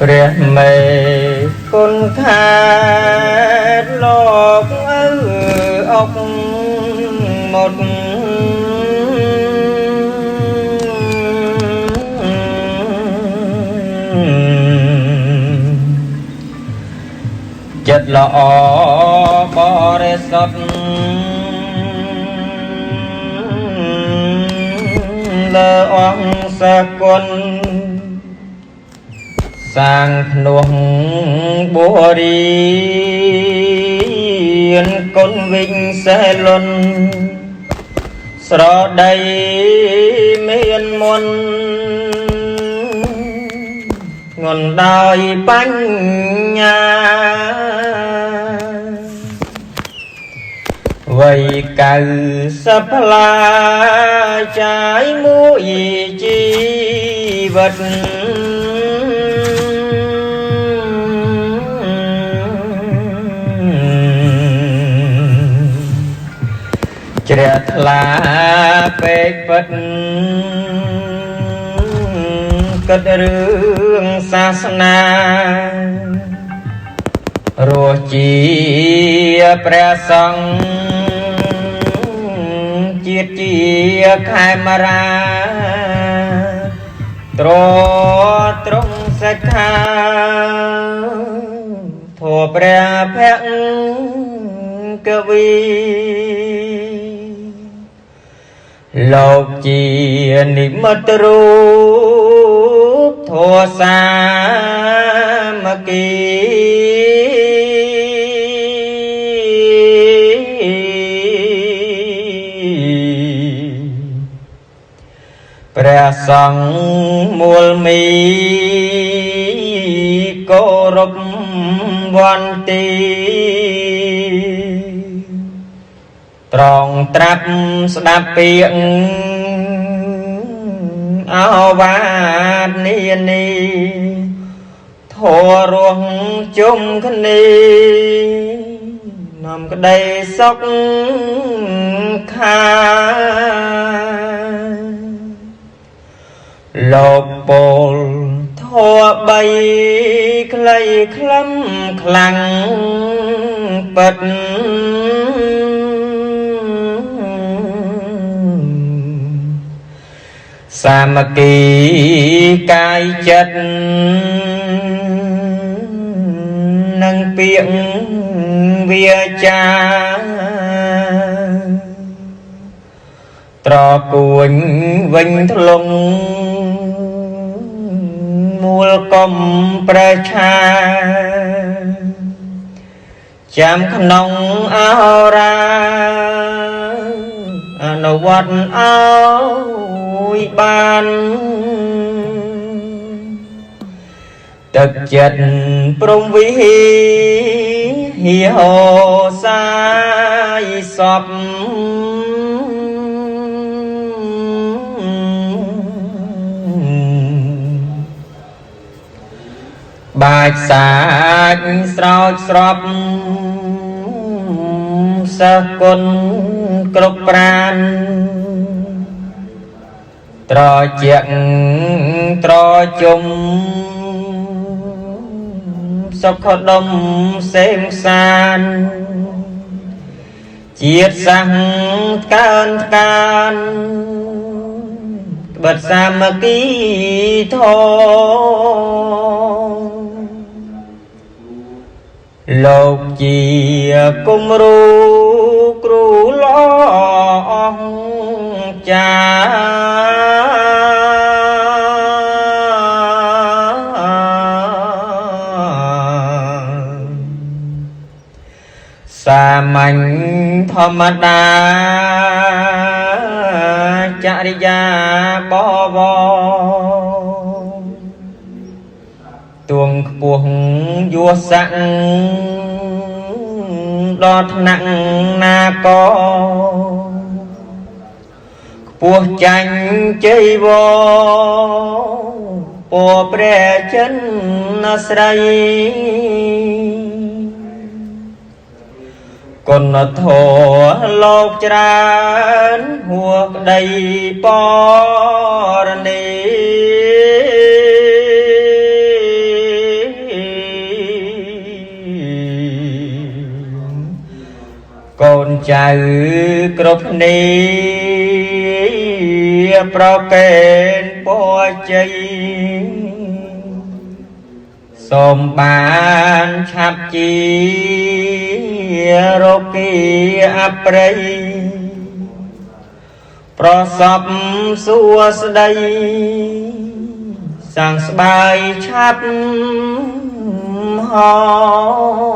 ព្រះមេគុណខាតលោកអុកមុតចិត្តល្អបរិសុទ្ធលើអង្គសគុណសាងភ្នោះបុរីគុណវិញសេលុនស្រដីមានមុនងន់ដោយបញ្ញាវ័យកៅសផ្លាចាយមួយជីវិតជ្រះថ្លាពេកពិតគិតរឿងសាសនារស់ជាព្រះសង្ឃជាតិជាខេមរាត្រត្រង់សិក្ខាធម៌ព្រះភក្កវីលោកជានិមិត្តរូបធម៌សាមគ្គីព្រះសង្ឃមូលមីគោរពវន្ទីត្រង់ត្រាប់ស្ដាប់ពាក្យអវាទនានីធម៌រស់ជុំគ្នានាំក្តីសុខខាលោកពោលធម៌បីខ្លីខ្លឹមខ្លាំងពិតសាមគ្គីកាយចិត្តនិងពាក្យវាចាត្រគួញវិញធ្លុងមូលកុំប្រឆាចាំក្នុងអរាអនុវត្តឲ្យបានទឹកចិត្តព្រមវិហហោសាយសពបាច់សាចស្រោចស្រពសិស្សគុណគ្រប់ប្រានត្រជាក់ត្រជុំសុខដុមសេមសានជាតិសាំងកើនកានបិទសាមគ្គីធម៌លោកជាគំរូគ្រូល្អចាសាមញ្ញធម្មតាចរិយាបវរទួងខ្ពស់យោស័កដល់ថ្នាក់ណាកខ្ពស់ចាញ់ជ័យវពព្រះចិនស្រីគុណធម៌លោកច្រើនហួក្តីបរនី ចៅគ្រប់គ្នាប្រកេនពរជ័យសូមបានឆាប់ជារកីអប្រិយប្រសពសួស្តីសាងស្បាយឆាប់ហោ